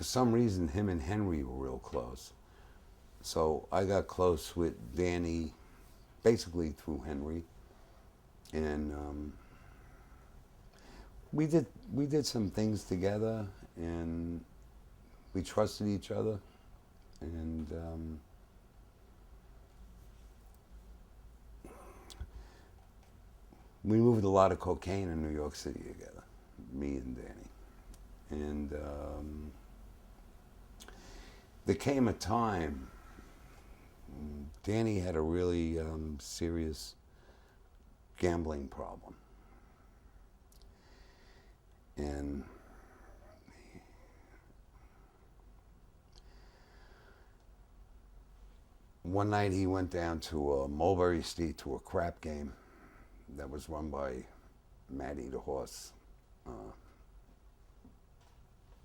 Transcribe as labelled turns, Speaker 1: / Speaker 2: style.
Speaker 1: for some reason, him and Henry were real close. So I got close with Danny basically through Henry. And we did some things together, and we trusted each other. And we moved a lot of cocaine in New York City together, me and Danny. And there came a time, Danny had a really serious gambling problem. And one night he went down to Mulberry Street to a crap game that was run by Matty the horse.